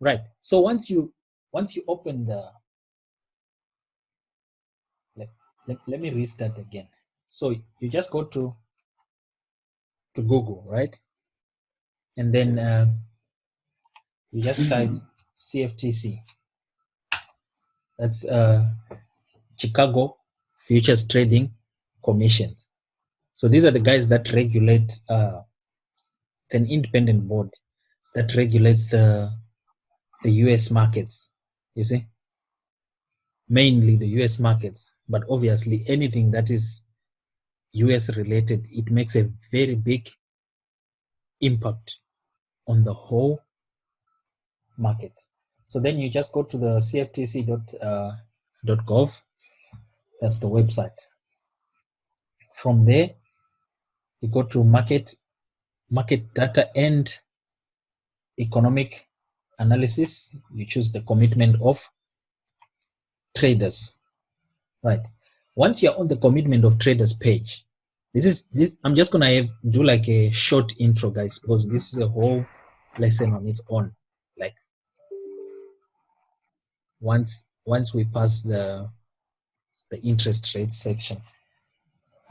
Right. So once you open the, let me restart again. So you just go to Google, right? And then you just type CFTC. That's Chicago Futures Trading Commission. So these are the guys that regulate, it's an independent board that regulates the US markets, you see? Mainly the US markets, but obviously anything that is US related, it makes a very big impact on the whole market. So then you just go to the cftc.gov. That's the website. From there, you go to market data and economic analysis. You choose the commitment of traders, right? Once you're on the commitment of traders page, this I'm just gonna do like a short intro, guys, because this is a whole lesson on its own. Like once we pass the interest rate section,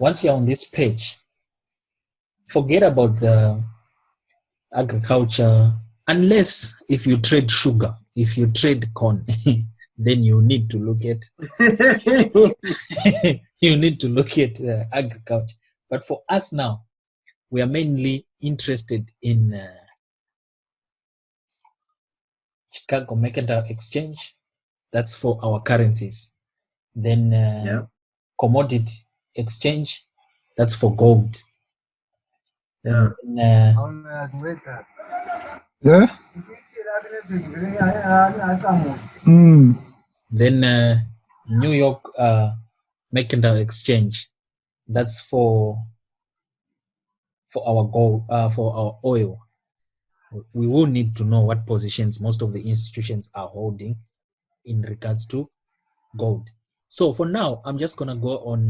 once you're on this page, forget about the agriculture, unless if you trade sugar, if you trade corn, then you need to look at agriculture. But for us now, we are mainly interested in Chicago Mercantile Exchange. That's for our currencies. Then commodity exchange, that's for gold. Then then New York Mercantile Exchange, that's for our gold, for our oil. We will need to know what positions most of the institutions are holding in regards to gold. So for now, I'm just gonna go on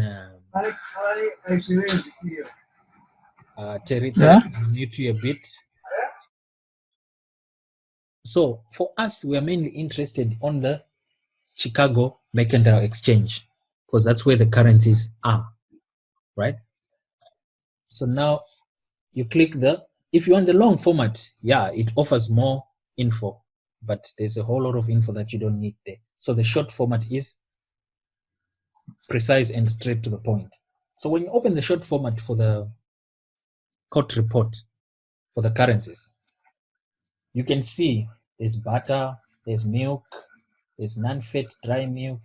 mute you a bit. So for us, we are mainly interested on the Chicago Mercantile Exchange because that's where the currencies are, right? So now you click if you want the long format, yeah, it offers more info, but there's a whole lot of info that you don't need there. So the short format is precise and straight to the point. So when you open the short format for the COT report for the currencies, you can see there's butter, there's milk, there's non-fat dry milk.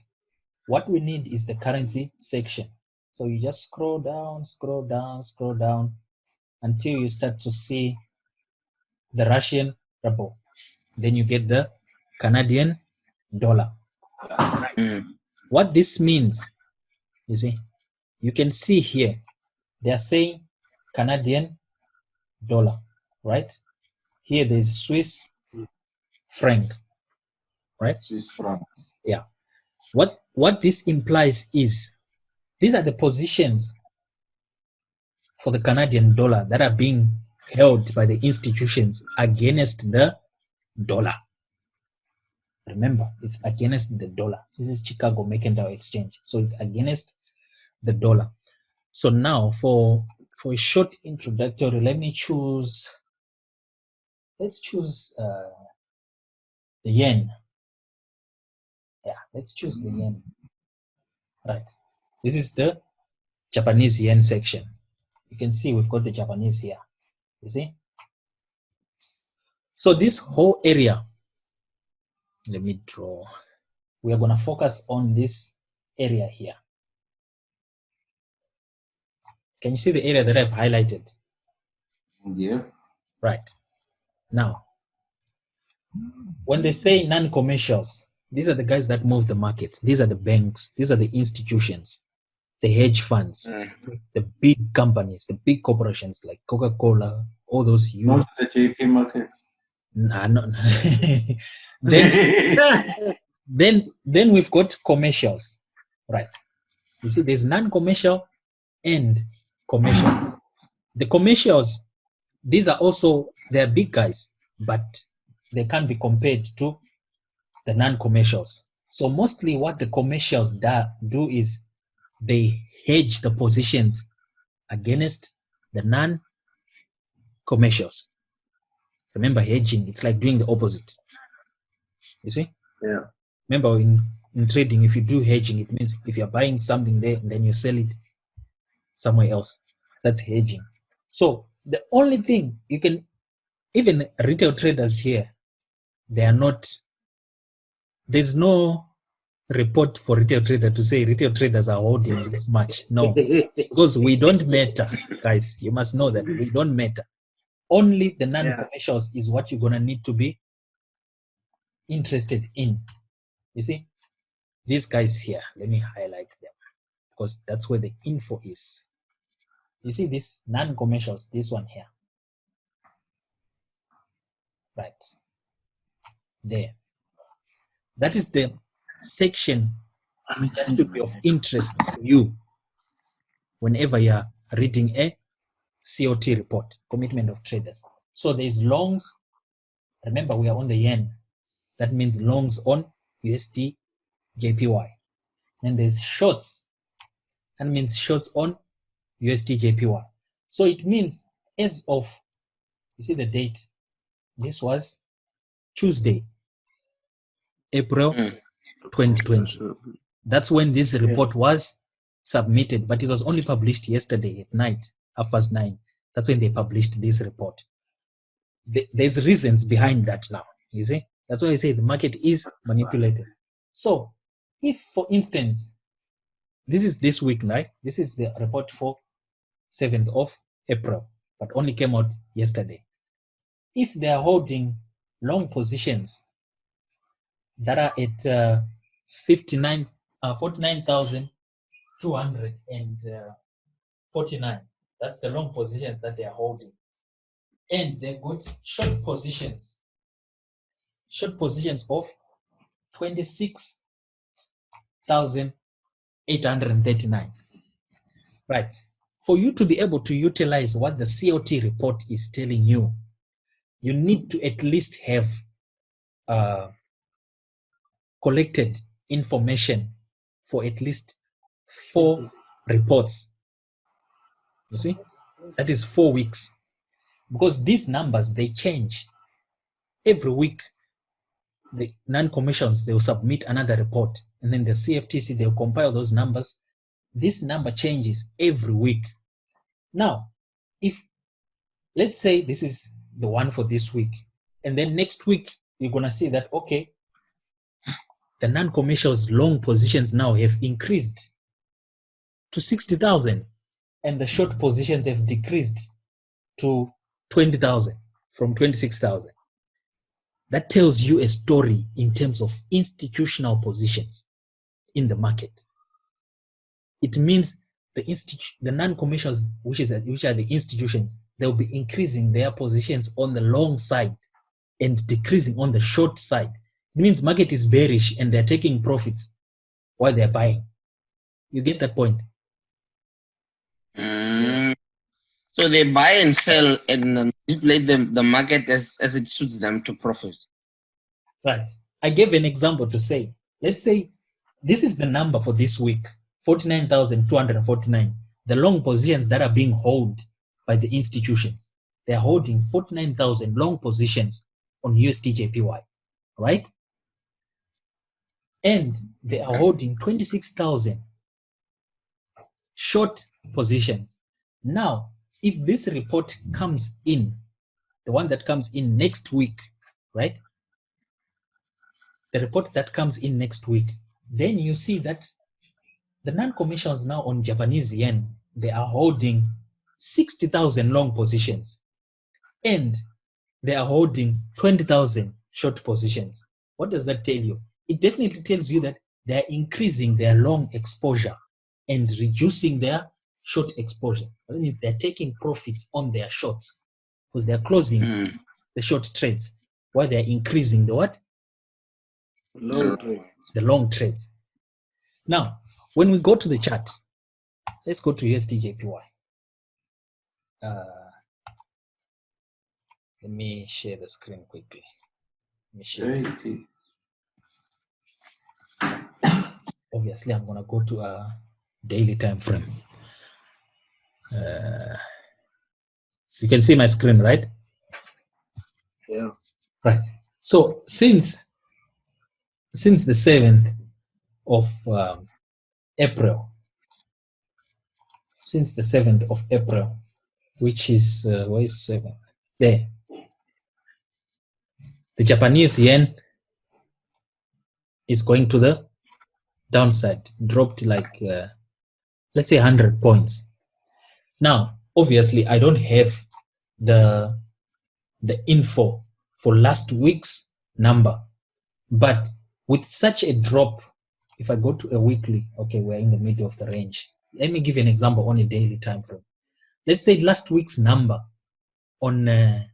What we need is the currency section. So you just scroll down until you start to see the Russian ruble. Then you get the Canadian dollar. What this means, you see, you can see here, they're saying Canadian dollar, right? Here there's Swiss franc, right? Swiss francs. Yeah. What this implies is these are the positions for the Canadian dollar that are being held by the institutions against the dollar. Remember, it's against the dollar. This is Chicago Mercantile Exchange. So it's against the dollar. So now for a short introductory, let's choose the yen. Yeah, let's choose the yen. Right. This is the Japanese yen section. You can see we've got the Japanese here. You see? So this whole area, let me draw. We are going to focus on this area here. Can you see the area that I've highlighted? Yeah. Right. Now, when they say non-commercials, these are the guys that move the markets. These are the banks. These are the institutions, the hedge funds, the big companies, the big corporations like Coca-Cola, all those huge. Not the JP markets. Nah, no. then we've got commercials, right? You see, there's non-commercial and commercial. The commercials, they're big guys, but they can't be compared to the non-commercials. So mostly what the commercials do is they hedge the positions against the non-commercials. Remember, hedging, it's like doing the opposite. You see? Yeah. Remember, in trading, if you do hedging, it means if you're buying something there and then you sell it somewhere else, that's hedging. So the only thing you can, even retail traders here, they are not, there's no report for retail trader to say retail traders are holding this much. No, because we don't matter, guys. You must know that we don't matter. Only the non-commercials is what you're gonna need to be interested in. You see, these guys here, let me highlight them because that's where the info is. You see this non-commercials, this one here, right there. That is the section that should be of interest to you whenever you're reading a COT report, commitment of traders. So there's longs. Remember, we are on the yen. That means longs on USD JPY. And there's shorts. That means shorts on USD JPY. So it means as of, you see the date, this was Tuesday, April 2020. That's when this report was submitted, but it was only published yesterday at night, 9:30. That's when they published this report. There's reasons behind that now, you see. That's why I say the market is manipulated. So if, for instance, this is this week, right? This is the report for 7th of April, but only came out yesterday. If they are holding long positions that are at 49,249, that's the long positions that they are holding. And they've got short positions of 26,839. Right. For you to be able to utilize what the COT report is telling you, you need to at least have collected information for at least 4 reports. You see? That is 4 weeks. Because these numbers, they change. Every week, the non-commercials, they will submit another report. And then the CFTC, they'll compile those numbers. This number changes every week. Now, if, let's say this is the one for this week, and then next week, you're going to see that, okay, the non-commercials long positions now have increased to 60,000, and the short positions have decreased to 20,000 from 26,000. That tells you a story in terms of institutional positions in the market. It means the non-commercials, which are the institutions, they'll be increasing their positions on the long side and decreasing on the short side. It means market is bearish and they're taking profits while they're buying. You get that point? So they buy and sell and manipulate the market as it suits them to profit. Right. I gave an example to say, let's say this is the number for this week, 49,249. The long positions that are being held by the institutions. They're holding 49,000 long positions on USD JPY, right? And they are holding 26,000 short positions. Now, if this report comes in, the one that comes in next week, right? The report that comes in next week, then you see that the non-commercials now on Japanese yen, they are holding 60,000 long positions and they are holding 20,000 short positions. What does that tell you? It definitely tells you that they are increasing their long exposure and reducing their short exposure. That means they're taking profits on their shorts because they're closing the short trades while they're increasing the what? The long trades. Now, when we go to the chart, let's go to USD JPY. Let me share the screen quickly. 80. Obviously, I'm gonna go to a daily time frame. You can see my screen, right? Yeah. Right. So since the 7th of April, since the 7th of April, which is where is 7th? There. The Japanese yen is going to the downside, dropped like let's say 100 points. Now, obviously, I don't have the info for last week's number, but with such a drop, if I go to a weekly, okay, we're in the middle of the range. Let me give you an example on a daily time frame. Let's say last week's number on the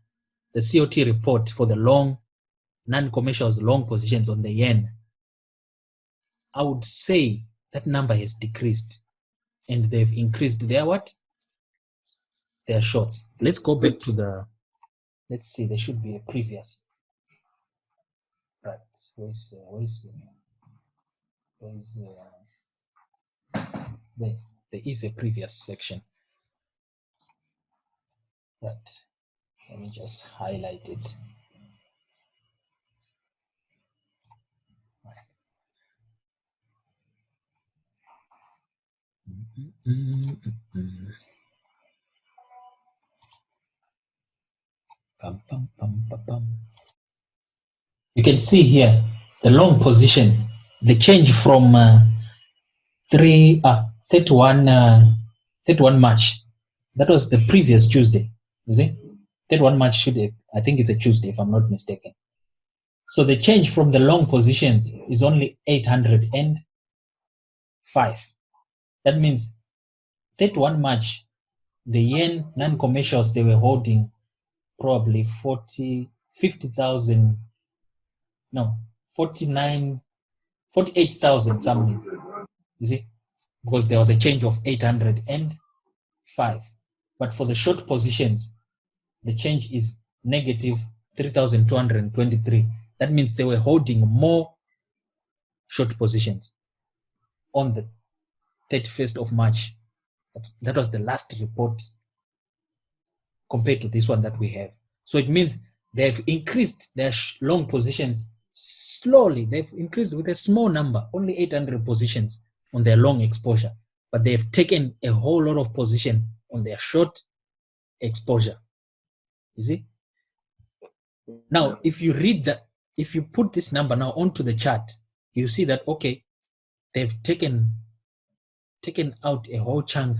COT report for the long non-commercials, long positions on the yen, I would say that number has decreased and they've increased their what? Their shorts. Let's go back to the, let's see, there should be a previous. Right, there is a previous section. Right, let me just highlight it. You can see here the long position, the change from 31 March. That was the previous Tuesday. You see, 31 March should have, I think it's a Tuesday if I'm not mistaken. So the change from the long positions is only 805. That means 31 March, the yen non-commercials, they were holding probably 50,000, no, 48,000 something. You see, because there was a change of 805. But for the short positions, the change is negative 3,223. That means they were holding more short positions on the 31st of March. That was the last report compared to this one that we have. So it means they've increased their long positions slowly. They've increased with a small number, only 800 positions on their long exposure, but they've taken a whole lot of position on their short exposure. You see? Now, if you read that, if you put this number now onto the chart, you see that, okay, they've taken out a whole chunk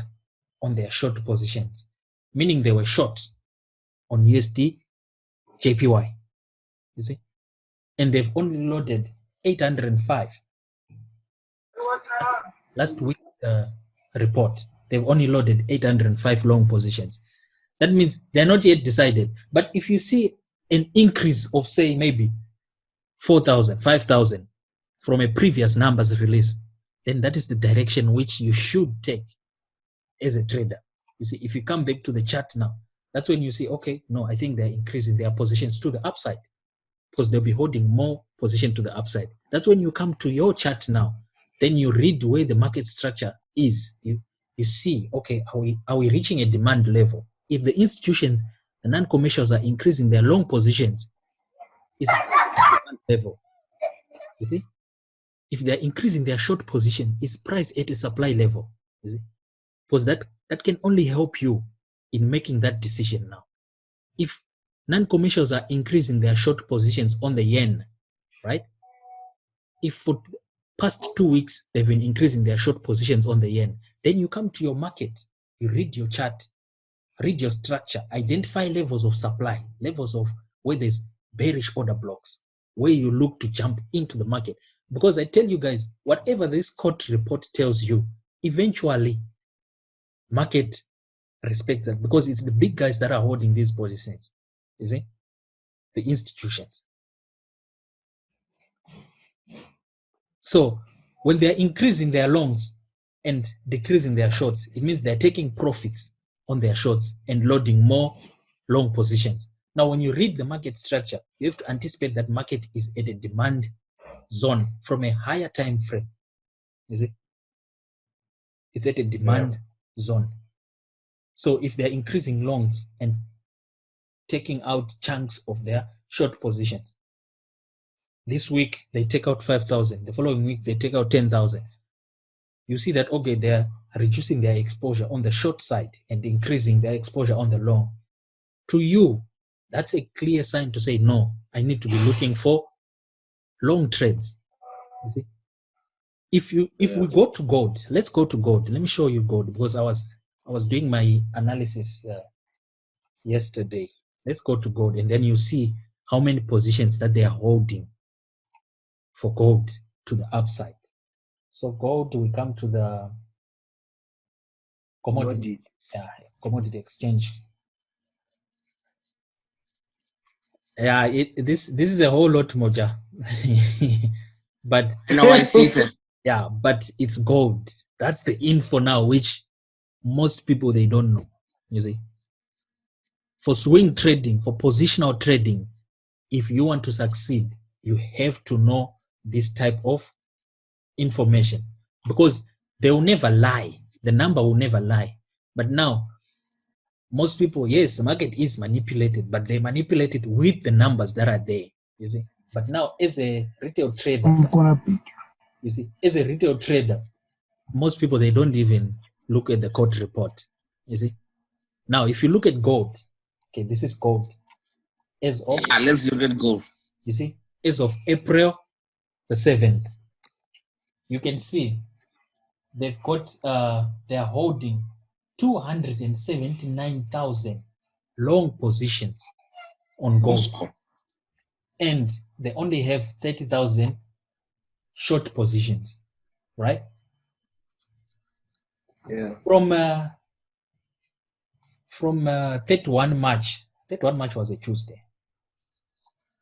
on their short positions, meaning they were short on USD JPY, you see, and they've only loaded 805. Last week report, they've only loaded 805 long positions. That means they're not yet decided. But if you see an increase of, say, maybe 4,000, 5,000 from a previous numbers release, then that is the direction which you should take as a trader. You see, if you come back to the chart now, that's when you see, okay, no, I think they're increasing their positions to the upside because they'll be holding more position to the upside. That's when you come to your chart now. Then you read where the market structure is. You see, okay, are we reaching a demand level? If the institutions, the non-commercials are increasing their long positions, it's a demand level. You see? If they're increasing their short position, it's priced at a supply level. You see? Because that can only help you in making that decision now. If non-commercials are increasing their short positions on the yen, right? If for the past 2 weeks they've been increasing their short positions on the yen, then you come to your market, you read your chart, read your structure, identify levels of supply, levels of where there's bearish order blocks, where you look to jump into the market. Because I tell you guys, whatever this COT report tells you, eventually market respects that because it's the big guys that are holding these positions, you see, the institutions. So when they're increasing their longs and decreasing their shorts, it means they're taking profits on their shorts and loading more long positions. Now, when you read the market structure, you have to anticipate that market is at a demand zone from a higher time frame. You see? It's at a demand zone. So if they're increasing longs and taking out chunks of their short positions, this week they take out 5,000, the following week they take out 10,000. You see that, okay, they're reducing their exposure on the short side and increasing their exposure on the long. To you, that's a clear sign to say, no, I need to be looking for long trades. You see? If we go to gold, let's go to gold. Let me show you gold, because I was doing my analysis yesterday. Let's go to gold, and then you see how many positions that they are holding for gold to the upside. So gold, we come to the commodity exchange. Yeah, this is a whole lot, Moja. But No, I see, sir. yeah, but it's gold. That's the info now, which most people, they don't know. You see, for swing trading, for positional trading, if you want to succeed, you have to know this type of information, because they will never lie. The number will never lie. But now, most people, yes, the market is manipulated, but they manipulate it with the numbers that are there. You see, but now as a retail trader, you see, as a retail trader, most people, they don't even look at the COT report. You see, now if you look at gold, okay, this is gold. As of, Let's look at gold. you see, as of April the 7th, you can see they've got they're holding 279,000 long positions on gold, and they only have 30,000 short positions, right? Yeah. From 31 March. 31 March was a Tuesday.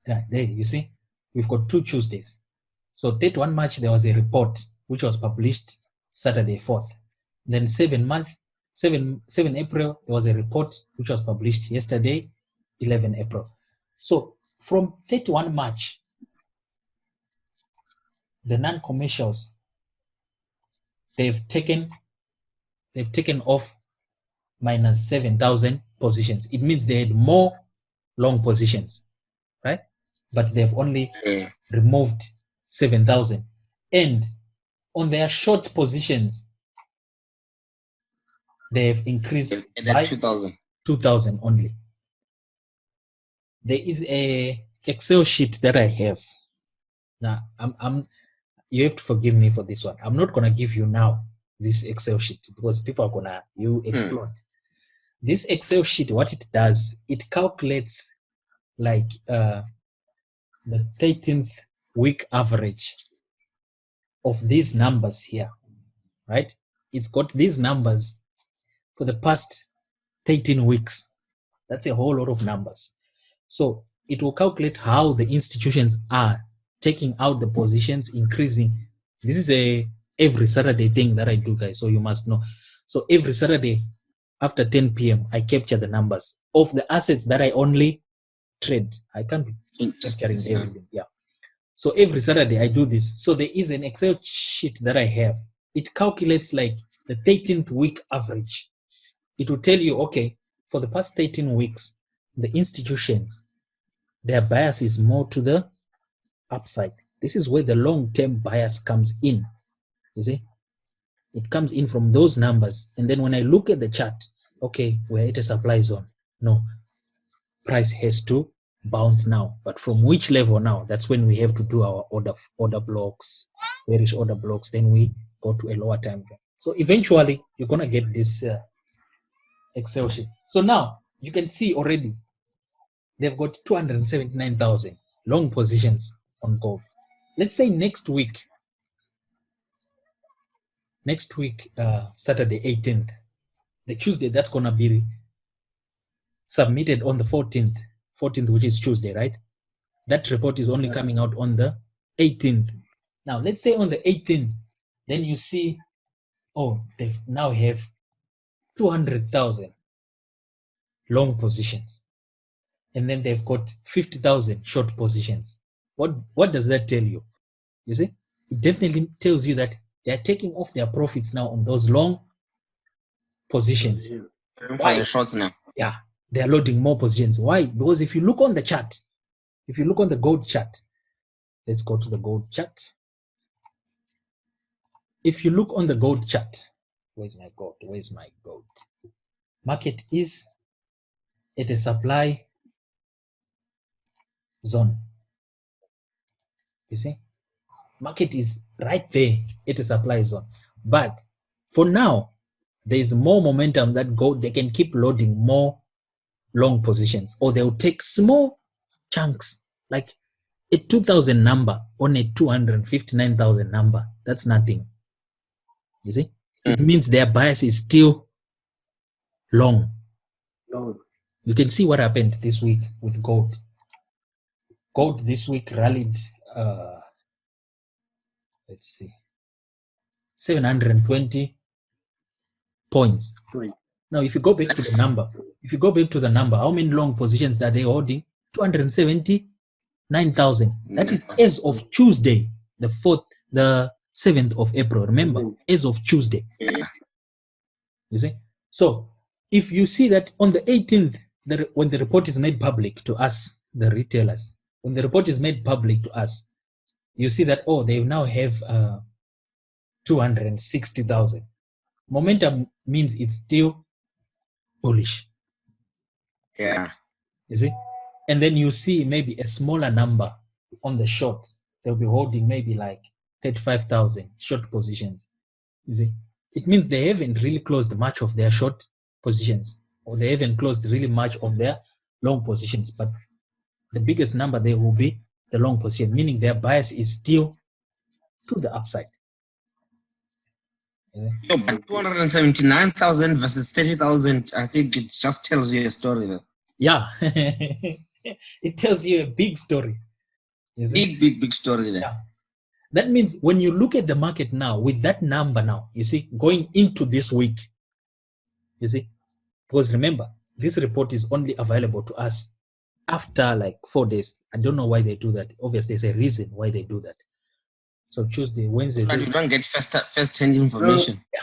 Yeah, there you see, we've got 2 Tuesdays. So 31 March, there was a report which was published Saturday 4th. Then 7 April, there was a report which was published yesterday, 11 April. So from 31 March, the non-commercials, they've taken off minus 7,000 positions. It means they had more long positions, right? But they've only removed 7,000. And on their short positions, they've increased by 2,000 only. There is a Excel sheet that I have. Now, you have to forgive me for this one. I'm not gonna give you now this Excel sheet, because people are gonna explode. This Excel sheet, what it does, it calculates like the 13th week average of these numbers here, right? It's got these numbers for the past 13 weeks. That's a whole lot of numbers. So it will calculate how the institutions are taking out the positions, increasing. This is a every Saturday thing that I do, guys, so you must know. So every Saturday after 10 p.m., I capture the numbers of the assets that I only trade. I can't be capturing everything. Yeah. So every Saturday I do this. So there is an Excel sheet that I have. It calculates like the 13th week average. It will tell you, okay, for the past 13 weeks, the institutions, their bias is more to the upside. This is where the long-term bias comes in. You see, it comes in from those numbers. And then when I look at the chart, okay, we're at a supply zone. No, price has to bounce now. But from which level now? That's when we have to do our order blocks, bearish order blocks. Then we go to a lower time frame. So eventually, you're gonna get this Excel sheet. So now you can see already they've got 279,000 long positions on gold. Let's say next week, Saturday 18th, the Tuesday, that's gonna be submitted on the 14th, which is Tuesday, right? That report is only coming out on the 18th. Now, let's say on the 18th, then you see, oh, they now have 200,000 long positions. and then they've got 50,000 short positions. What does that tell you? You see, it definitely tells you that they are taking off their profits now on those long positions. For Why? the shorts now. Yeah, they are loading more positions. Why? Because if you look on the chart, if you look on the gold chart, let's go to the gold chart. If you look on the gold chart, where's my gold? Where's my gold? Market is at a supply zone. You see, market is right there at a supply zone. But for now, there is more momentum that they can keep loading more long positions, or they'll take small chunks, like a 2,000 number on a 259,000 number. That's nothing. You see, it means their bias is still long. You can see what happened this week with gold. Gold this week rallied, let's see, 720 points. Now, if you go back to the number, how many long positions that they holding? 279,000. That is as of Tuesday, the 7th of April. Remember, as of Tuesday. You see? So, if you see that on the 18th, when the report is made public to us, the retailers, when the report is made public to us, you see that, oh, they now have 260,000. Momentum means it's still bullish. Yeah. You see? And then you see maybe a smaller number on the shorts. They'll be holding maybe like 35,000 short positions. You see? It means they haven't really closed much of their short positions, or they haven't closed really much of their long positions. But the biggest number there will be the long position, meaning their bias is still to the upside. Yo, but 279,000 versus 30,000, I think it just tells you a story there. Yeah. It tells you a big story. Big story there. Yeah. That means when you look at the market now with that number now, you see, going into this week, you see, because remember, this report is only available to us after like 4 days. I don't know why they do that. Obviously, there's a reason why they do that. So Tuesday, Wednesday. But you don't get first-hand information. Yeah.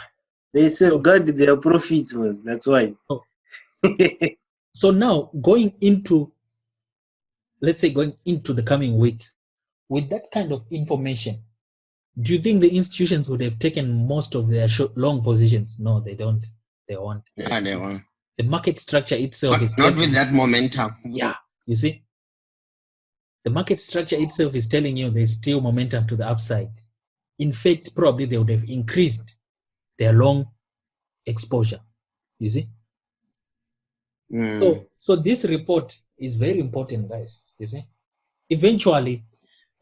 They safeguard their profits, that's why. Oh. So now going into, let's say going into the coming week, with that kind of information, do you think the institutions would have taken most of their long positions? No, they don't. They won't. Yeah, they won't. The market structure itself is not with that momentum. Yeah, you see, the market structure itself is telling you there's still momentum to the upside. In fact, probably they would have increased their long exposure. You see. So this report is very important, guys. You see, eventually,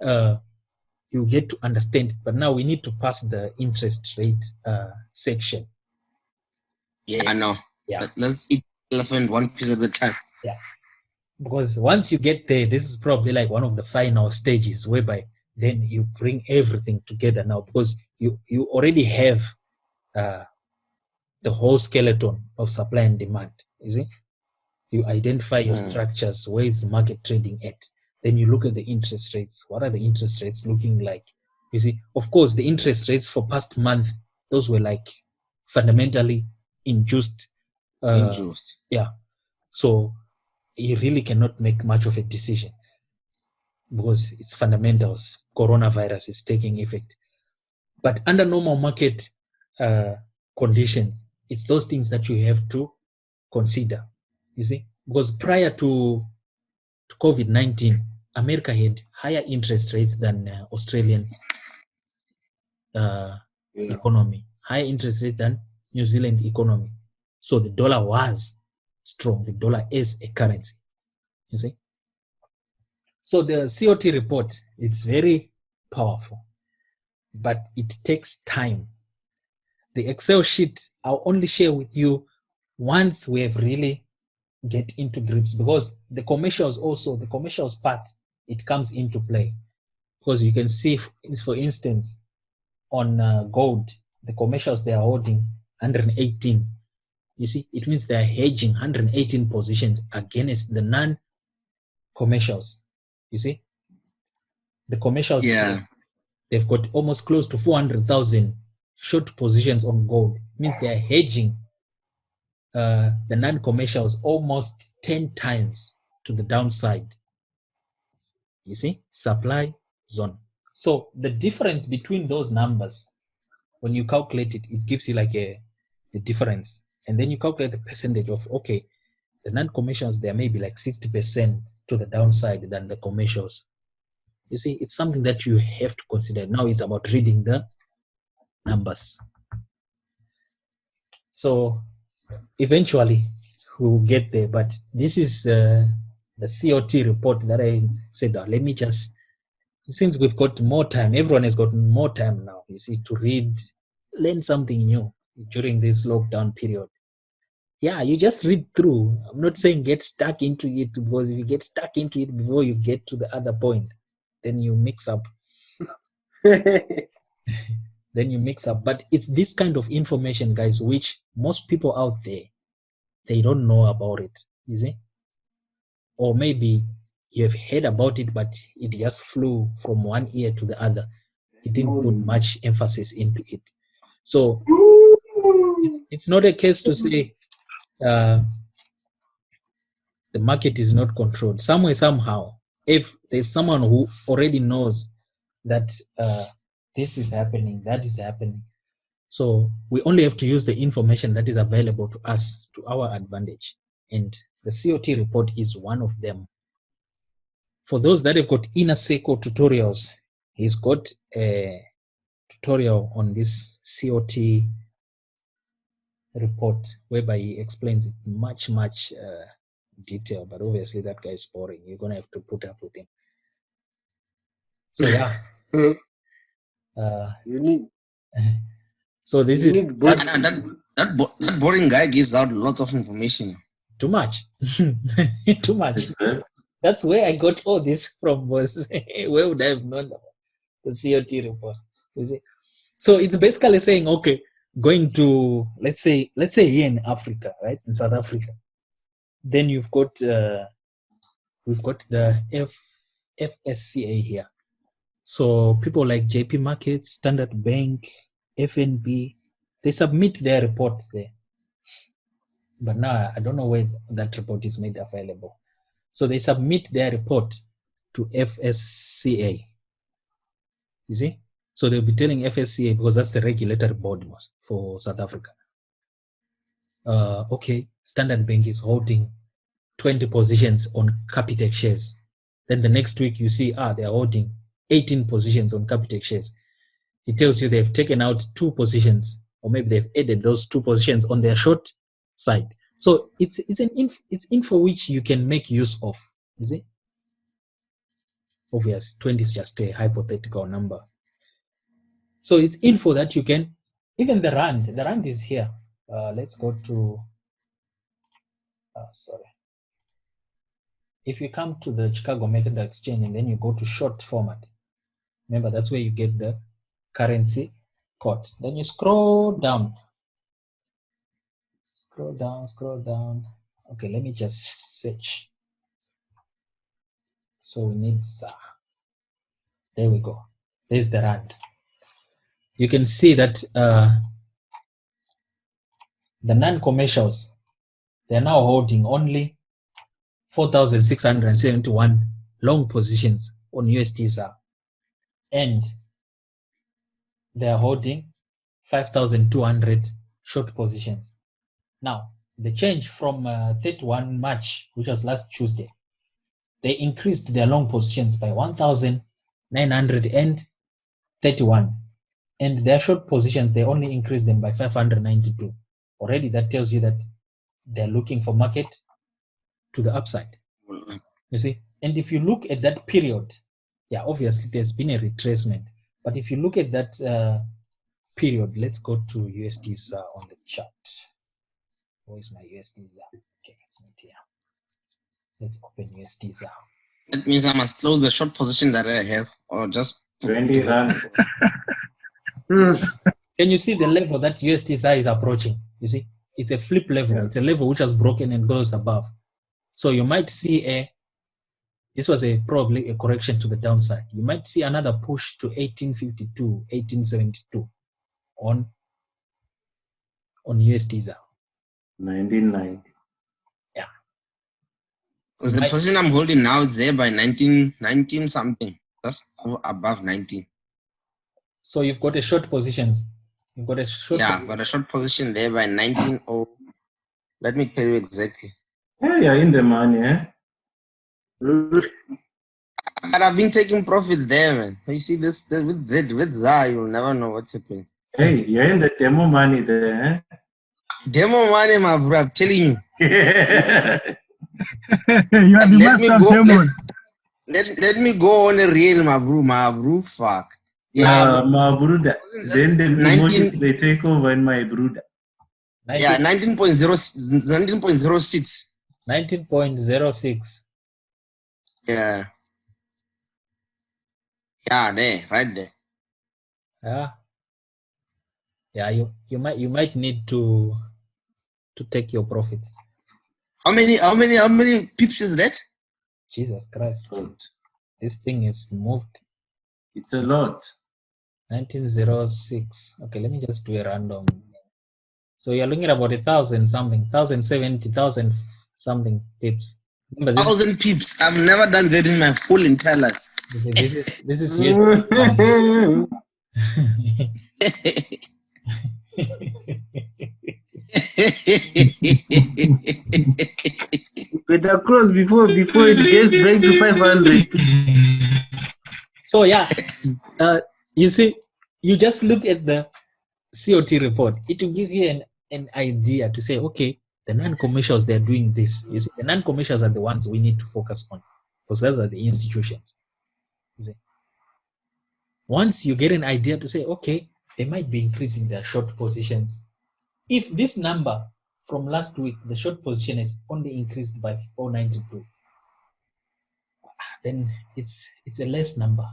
you get to understand. But now we need to pass the interest rate section. Yeah, I know. Yeah. Let's eat elephant one piece at a time. Yeah. Because once you get there, this is probably like one of the final stages whereby then you bring everything together now, because you already have the whole skeleton of supply and demand. You see, you identify your structures, where is the market trading at? Then you look at the interest rates. What are the interest rates looking like? You see, of course, the interest rates for past month, those were like fundamentally induced. Yeah. So you really cannot make much of a decision because it's fundamentals. Coronavirus is taking effect. But under normal market conditions, it's those things that you have to consider. You see, because prior to COVID-19, America had higher interest rates than Australian economy, higher interest rate than New Zealand economy. So the dollar was strong. The dollar is a currency. You see. So the COT report, it's very powerful, but it takes time. The Excel sheet, I'll only share with you once we have really get into grips, because the commercials also, the commercials part, it comes into play. Because you can see, for instance, on gold, the commercials they are holding 118. You see, it means they are hedging 118 positions against the commercials. You see, the commercials here, they've got almost close to 400,000 short positions on gold. It means they are hedging the non-commercials almost 10 times to the downside. You see, supply zone. So the difference between those numbers, when you calculate it, it gives you like a difference. And then you calculate the percentage of, okay, the non-commercials, there may be like 60% to the downside than the commercials. You see, it's something that you have to consider. Now it's about reading the numbers. So eventually we'll get there, but this is the COT report that I said, let me just, since we've got more time, everyone has got more time now, you see, to read, learn something new during this lockdown period. Yeah, you just read through. I'm not saying get stuck into it, because if you get stuck into it before you get to the other point, then you mix up. Then you mix up. But it's this kind of information, guys, which most people out there, they don't know about it, you see? Or maybe you have heard about it, but it just flew from one ear to the other. It didn't put much emphasis into it. So it's not a case to say the market is not controlled. Somewhere, somehow, if there's someone who already knows that this is happening, that is happening, so we only have to use the information that is available to us to our advantage. And the COT report is one of them. For those that have got inner circle tutorials, he's got a tutorial on this COT report whereby he explains it much detail, but obviously that guy is boring. You're gonna have to put up with him. So yeah, You need. so this You is need both. That boring guy gives out lots of information. too much. Too much. Exactly. That's where I got all this from. Was where would I have known about the COT report? You see? So it's basically saying, okay, going to let's say here in Africa, right, in South Africa, then you've got we've got the FSCA here. So people like JP Market, Standard Bank, FNB, they submit their report there. But now I don't know where that report is made available. So they submit their report to FSCA. You see? So they'll be telling FSCA, because that's the regulatory body for South Africa. Okay, Standard Bank is holding 20 positions on Capitec shares. Then the next week you see, they're holding 18 positions on Capitec shares. It tells you they've taken out 2 positions, or maybe they've added those 2 positions on their short side. So it's info which you can make use of, you see? Obvious, 20 is just a hypothetical number. So it's info that you can, even the rand is here. Let's go to, sorry. If you come to the Chicago Mercantile Exchange and then you go to short format, remember that's where you get the currency COT. Then you scroll down. Scroll down. Okay, let me just search. So we need ZAR. There we go. There's the rand. You can see that the non-commercials, they're now holding only 4,671 long positions on USD ZAR, and they're holding 5,200 short positions. Now, the change from 31 March, which was last Tuesday, they increased their long positions by 1,931, and their short positions, they only increased them by 592. Already that tells you that they're looking for market to the upside. You see? And if you look at that period, yeah, obviously there's been a retracement. But if you look at that period, let's go to USD ZAR on the chart. Where is my USD ZAR? Okay, it's not here. Let's open USD ZAR. That means I must close the short position that I have, or just 20 rand. Can you see the level that USD ZAR is approaching? You see, it's a flip level. Yeah. It's a level which has broken and goes above. So you might see a This was probably a correction to the downside. You might see another push to 1852, 1872 on USD. 1990. Yeah. Because the position I'm holding now is there by 19 something, just above 19. So you've got a short positions. You've got a short. Yeah, I've got a short position there by 19. Oh, let me tell you exactly. Yeah, you're in the money, eh? But I've been taking profits there, man. You see this with ZA, you'll never know what's happening. Hey, you're in the demo money there, Demo money, my bro, I'm telling you. eh? You are the master of demos. Let me go on a real, my bro, fuck. Yeah, my brother. Then the 19 emotions they take over in my brother. Yeah, 19.06. 19.06. Yeah. Yeah, there, right there. Yeah, you might need to take your profits. How many pips is that? Jesus Christ. Good. This thing is moved. It's a lot. 1906. Okay, let me just do a random. So you're looking at about 1,000 something, 1,070, 1,000 something pips. Remember this 1,000 pips. I've never done that in my whole entire life. this is USD. Better cross before it gets back to 500. So yeah, you see, you just look at the COT report. It will give you an idea to say, okay, the non-commercials, they're doing this. You see, the non-commercials are the ones we need to focus on because those are the institutions. You see, once you get an idea to say, okay, they might be increasing their short positions. If this number from last week, the short position is only increased by 492, then it's a less number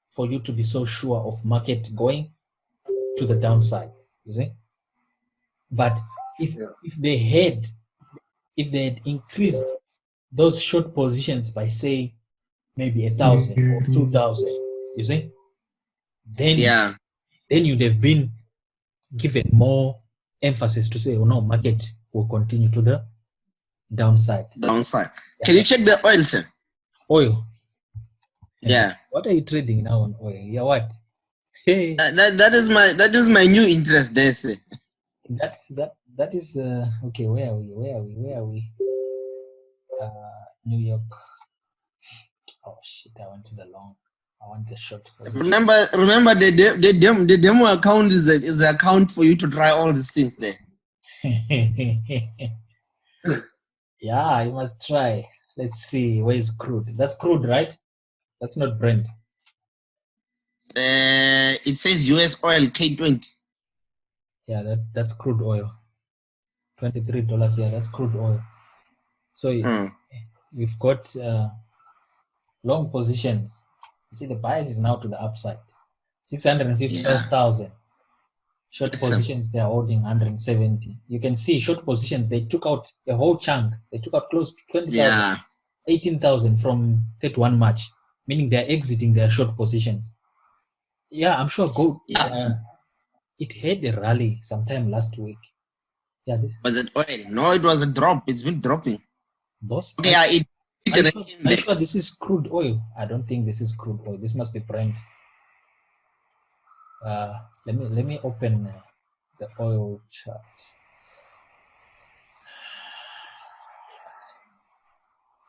for you to be so sure of market going to the downside, you see. But if they had increased those short positions by say maybe 1,000 or 2,000, you see, then you'd have been given more emphasis to say, oh no, market will continue to the downside. Yeah. Can you check the oil, sir? Oil. Yeah. What are you trading now on oil? Yeah, what? Hey. That is my new interest there, sir. That is okay. Where are we? New York. Oh shit! I went to the long. I want the short position. Remember the demo account is the account for you to try all these things there. Yeah, you must try. Let's see. Where is crude? That's crude, right? That's not Brent. It says US oil K20. Yeah, that's crude oil. $23. Yeah, that's crude oil. So we've got long positions. You see, the bias is now to the upside. 655,000. Short positions, they are holding 170. You can see short positions, they took out a whole chunk. They took out close to 20,000, 18,000 from 31 March, meaning they're exiting their short positions. Yeah, I'm sure gold, it had a rally sometime last week. Yeah, was it oil? No, it was a drop. It's been dropping. Boss, okay, are you sure this is crude oil? I don't think this is crude oil. This must be Brent. Let me open the oil chart.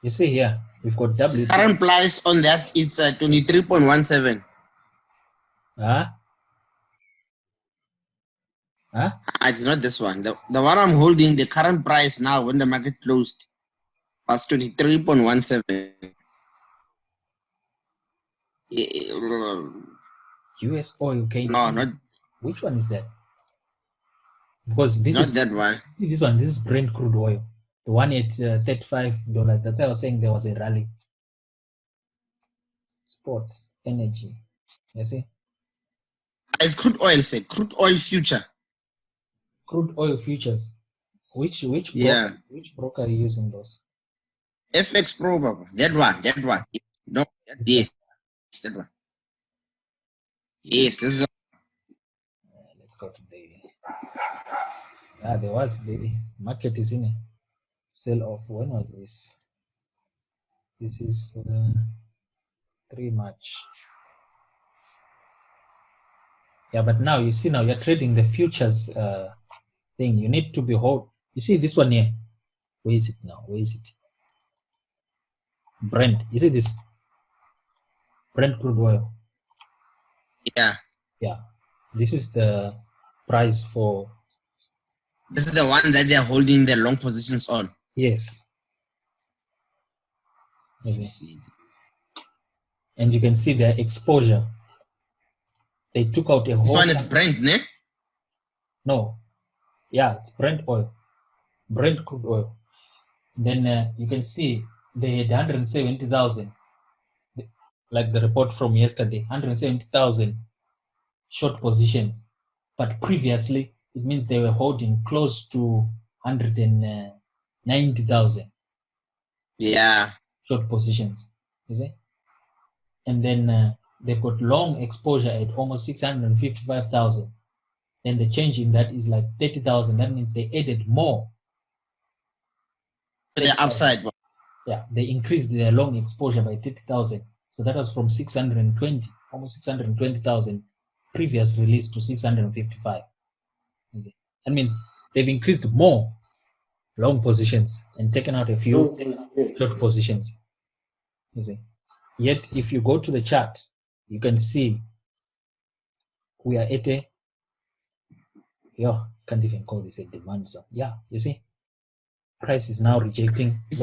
You see here, we've got WT. Current price on that, it's 23.17. It's not this one. The one I'm holding, the current price now when the market closed was 23.17. US oil, okay? No, not. Which one is that? Because this not is that one. This one. This is Brent crude oil. The one at $35. That's why I was saying there was a rally. Sports energy. You see? It's crude oil, say crude oil future. Crude oil futures. Which broker are you using those? FX Pro, Baba. That one. No, yes, that one. Yes, this is Let's go to daily. There was the market is in a sell off. When was this? This is 3 March. Yeah, but now you see, now you're trading the futures thing. You need to be hold. You see this one here. Where is it now? Where is it? Brent. You see this? Brent crude oil. yeah. Yeah. This is the price for. This is the one that they're holding their long positions on. Yes. Let me see. And you can see their exposure. They took out a This whole. one is Brent, ne? No. Yeah, it's Brent oil. Brent crude oil. Then you can see they had 170,000. Like the report from yesterday, 170,000 short positions. But previously, it means they were holding close to 190,000 Yeah. short positions. You see? And then they've got long exposure at almost 655,000. Then the change in that is like 30,000. That means they added more. To the upside. Yeah, they increased their long exposure by 30,000. So that was from 620, almost 620,000 previous release to 655. You see? That means they've increased more long positions and taken out a few short positions. You see? Yet, if you go to the chart, you can see we are at a, can't even call this a demand zone. Yeah, you see? Price is now rejecting. You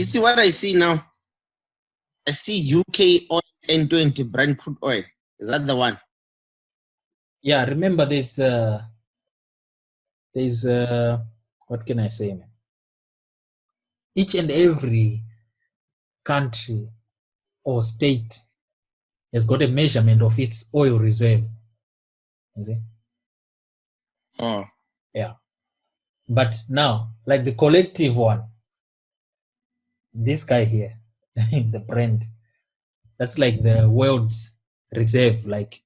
see what I see now? I see UK oil N20 Brent crude oil. Is that the one? Yeah, remember there's what can I say, man? Each and every country or state has got a measurement of its oil reserve. You see? Oh. Yeah. But now, like the collective one, this guy here, the Brent, that's like the world's reserve, like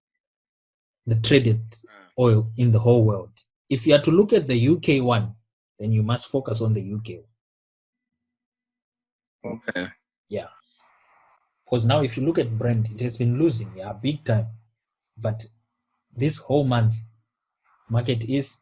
the traded oil in the whole world. If you are to look at the UK one, then you must focus on the UK one. Okay. Yeah. Because now if you look at Brent, it has been losing, big time. But this whole month, market is